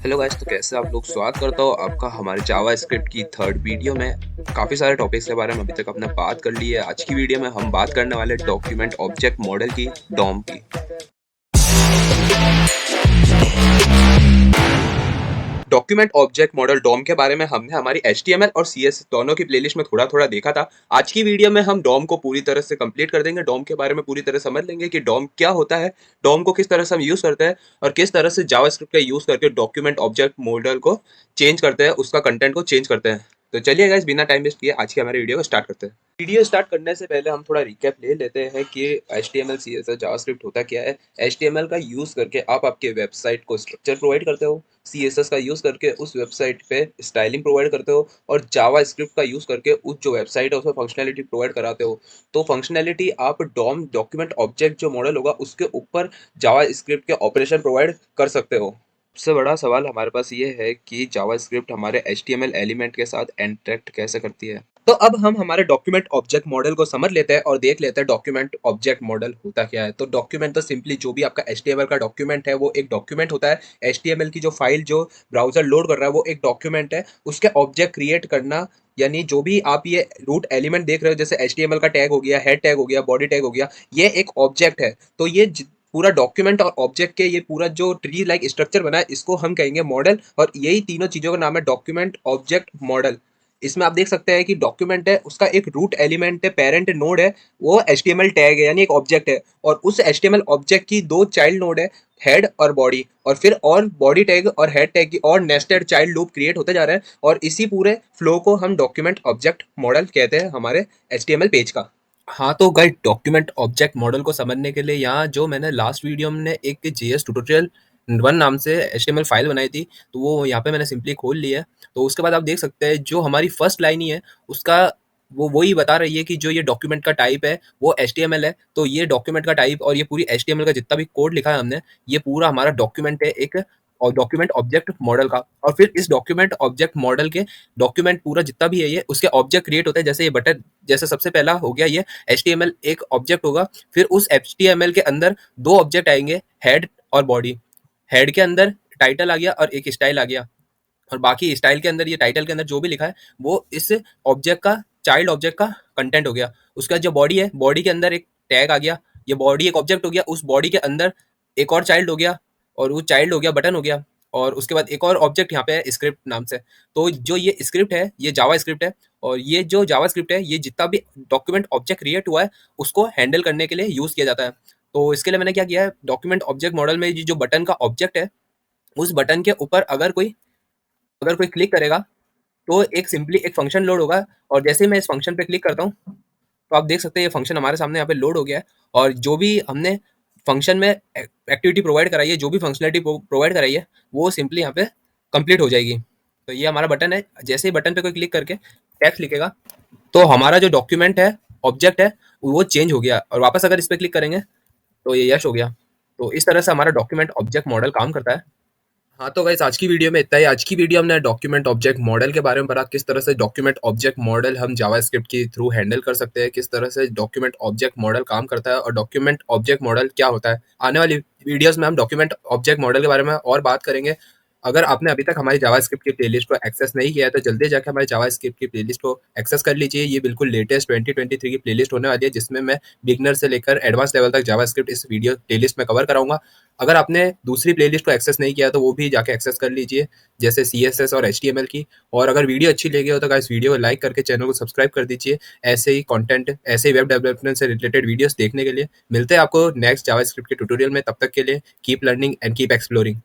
Hello guys, तो कैसे आप लोग। स्वागत करता हूँ आपका हमारे जावा स्क्रिप्ट की थर्ड वीडियो में। काफ़ी सारे टॉपिक्स के बारे में अभी तक आपने बात कर ली है। आज की वीडियो में हम बात करने वाले डॉक्यूमेंट ऑब्जेक्ट मॉडल की, डॉम की। डॉक्यूमेंट ऑब्जेक्ट मॉडल डॉम के बारे में हमने हमारी HTML और CS दोनों की प्लेलिस्ट में थोड़ा थोड़ा देखा था। आज की वीडियो में हम डॉम को पूरी तरह से कंप्लीट कर देंगे। डॉम के बारे में पूरी तरह समझ लेंगे कि डॉम क्या होता है, डॉम को किस तरह से हम यूज करते हैं और किस तरह से जावास्क्रिप्ट का यूज करके डॉक्यूमेंट ऑब्जेक्ट मॉडल को चेंज करते हैं, उसका कंटेंट को चेंज करते हैं। तो चलिए गाइस, बिना टाइम वेस्ट किए आज की हमारे वीडियो को स्टार्ट करते हैं। वीडियो स्टार्ट करने से पहले हम थोड़ा रिकैप ले लेते हैं कि HTML CSS जावास्क्रिप्ट होता क्या है। HTML का यूज करके आप आपके वेबसाइट को स्ट्रक्चर प्रोवाइड करते हो, CSS का यूज करके उस वेबसाइट पे स्टाइलिंग प्रोवाइड करते हो, और जावा स्क्रिप्ट का यूज करके उस जो वेबसाइट है उसमें फंक्शनैलिटी प्रोवाइड कराते हो। तो फंक्शनैलिटी आप डॉम डॉक्यूमेंट ऑब्जेक्ट जो मॉडल होगा उसके ऊपर जावा स्क्रिप्ट के ऑपरेशन प्रोवाइड कर सकते हो। सबसे बड़ा सवाल हमारे पास ये है कि जावास्क्रिप्ट हमारे HTML एलिमेंट के साथ इंटरेक्ट कैसे करती है। तो अब हम हमारे डॉक्यूमेंट ऑब्जेक्ट मॉडल को समझ लेते हैं और देख लेते हैं डॉक्यूमेंट ऑब्जेक्ट मॉडल होता क्या है। तो डॉक्यूमेंट तो सिंपली जो भी आपका HTML का डॉक्यूमेंट है वो एक डॉक्यूमेंट होता है। HTML की जो फाइल जो ब्राउजर लोड कर रहा है वो एक डॉक्यूमेंट है। उसके ऑब्जेक्ट क्रिएट करना, यानी जो भी आप ये रूट एलिमेंट देख रहे हो, जैसे HTML का टैग हो गया, हेड टैग हो गया, बॉडी टैग हो गया, ये एक ऑब्जेक्ट है। तो ये पूरा डॉक्यूमेंट और ऑब्जेक्ट के ये पूरा जो ट्री लाइक स्ट्रक्चर बना है इसको हम कहेंगे मॉडल, और यही तीनों चीजों का नाम है डॉक्यूमेंट ऑब्जेक्ट मॉडल। इसमें आप देख सकते हैं कि डॉक्यूमेंट है, उसका एक रूट एलिमेंट है, पेरेंट नोड है, वो HTML टैग है यानी एक ऑब्जेक्ट है, और उस HTML ऑब्जेक्ट की दो चाइल्ड नोड है, हेड और बॉडी, और फिर और बॉडी टैग और हेड टैग की और नेस्टेड चाइल्ड लूप क्रिएट होते जा रहे हैं, और इसी पूरे फ्लो को हम डॉक्यूमेंट ऑब्जेक्ट मॉडल कहते हैं हमारे HTML पेज का। हाँ, तो गाइस डॉक्यूमेंट ऑब्जेक्ट मॉडल को समझने के लिए यहाँ जो मैंने लास्ट वीडियो में एक JS ट्यूटोरियल 1 नाम से HTML फाइल बनाई थी, तो वो यहाँ पे मैंने सिंपली खोल ली है। तो उसके बाद आप देख सकते हैं जो हमारी फर्स्ट लाइन ही है उसका वो वही बता रही है कि जो ये डॉक्यूमेंट का टाइप है वो HTML है। तो ये डॉक्यूमेंट का टाइप और ये पूरी HTML का जितना भी कोड लिखा है हमने, ये पूरा हमारा डॉक्यूमेंट है एक, और डॉक्यूमेंट ऑब्जेक्ट मॉडल का। और फिर इस डॉक्यूमेंट ऑब्जेक्ट मॉडल के डॉक्यूमेंट पूरा जितना भी है ये उसके ऑब्जेक्ट क्रिएट होते हैं। जैसे ये बटन, जैसे सबसे पहला हो गया ये HTML एक ऑब्जेक्ट होगा, फिर उस HTML के अंदर दो ऑब्जेक्ट आएंगे, हेड और बॉडी। हेड के अंदर टाइटल आ गया और एक स्टाइल आ गया, और बाकी स्टाइल के अंदर, ये टाइटल के अंदर जो भी लिखा है वो इस ऑब्जेक्ट का, चाइल्ड ऑब्जेक्ट का कंटेंट हो गया। उसका जो बॉडी है, बॉडी के अंदर एक टैग आ गया, ये बॉडी एक ऑब्जेक्ट हो गया, उस बॉडी के अंदर एक और चाइल्ड हो गया, और वो चाइल्ड हो गया बटन हो गया, और उसके बाद एक और ऑब्जेक्ट यहाँ पे है स्क्रिप्ट नाम से। तो जो ये स्क्रिप्ट है ये जावा स्क्रिप्ट है, और ये जो जावा स्क्रिप्ट है ये जितना भी डॉक्यूमेंट ऑब्जेक्ट क्रिएट हुआ है उसको हैंडल करने के लिए यूज किया जाता है। तो इसके लिए मैंने क्या किया है, डॉक्यूमेंट ऑब्जेक्ट मॉडल में ये जो बटन का ऑब्जेक्ट है, उस बटन के ऊपर अगर कोई क्लिक करेगा तो एक सिंपली एक फंक्शन लोड होगा, और जैसे ही मैं इस फंक्शन पे क्लिक करता हूँ तो आप देख सकते हैं ये फंक्शन हमारे सामने यहाँ पे लोड हो गया है, और जो भी हमने फंक्शन में एक्टिविटी प्रोवाइड कराई है, जो भी फंक्शनलिटी प्रोवाइड कराई है वो सिंपली यहाँ पे कंप्लीट हो जाएगी। तो ये हमारा बटन है, जैसे ही बटन पे कोई क्लिक करके टेक्स्ट लिखेगा तो हमारा जो डॉक्यूमेंट है, ऑब्जेक्ट है, वो चेंज हो गया, और वापस अगर इस पे क्लिक करेंगे तो ये यश हो गया। तो इस तरह से हमारा डॉक्यूमेंट ऑब्जेक्ट मॉडल काम करता है। हाँ, तो गाइस आज की वीडियो में इतना ही। आज की वीडियो हमने डॉक्यूमेंट ऑब्जेक्ट मॉडल के बारे में पढ़ा, किस तरह से डॉक्यूमेंट ऑब्जेक्ट मॉडल हम जावास्क्रिप्ट के थ्रू हैंडल कर सकते हैं, किस तरह से डॉक्यूमेंट ऑब्जेक्ट मॉडल काम करता है, और डॉक्यूमेंट ऑब्जेक्ट मॉडल क्या होता है। आने वाली वीडियोस में हम डॉक्यूमेंट ऑब्जेक्ट मॉडल के बारे में और बात करेंगे। अगर आपने अभी तक हमारी जावास्क्रिप्ट की प्लेलिस्ट को एक्सेस नहीं किया है तो जल्दी जाकर हमारी जावास्क्रिप्ट की प्लेलिस्ट को एक्सेस कर लीजिए। ये बिल्कुल लेटेस्ट 2023 की प्लेलिस्ट होने वाली है, जिसमें मैं बिगनर से लेकर एडवांस लेवल तक जावास्क्रिप्ट इस वीडियो प्लेलिस्ट में कवर कराऊंगा। अगर आपने दूसरी प्लेलिस्ट को एक्सेस नहीं किया तो वो भी जाके एक्सेस कर लीजिए, जैसे CSS और HTML की। और अगर वीडियो अच्छी लगी हो तो गाइस वीडियो को लाइक करके चैनल को सब्सक्राइब कर दीजिए। ऐसे ही कंटेंट, ऐसे ही वेब डेवलपमेंट से रिलेटेड वीडियोस देखने के लिए। मिलते हैं आपको नेक्स्ट जावास्क्रिप्ट के ट्यूटोरियल में, तब तक के लिए keep learning and keep exploring.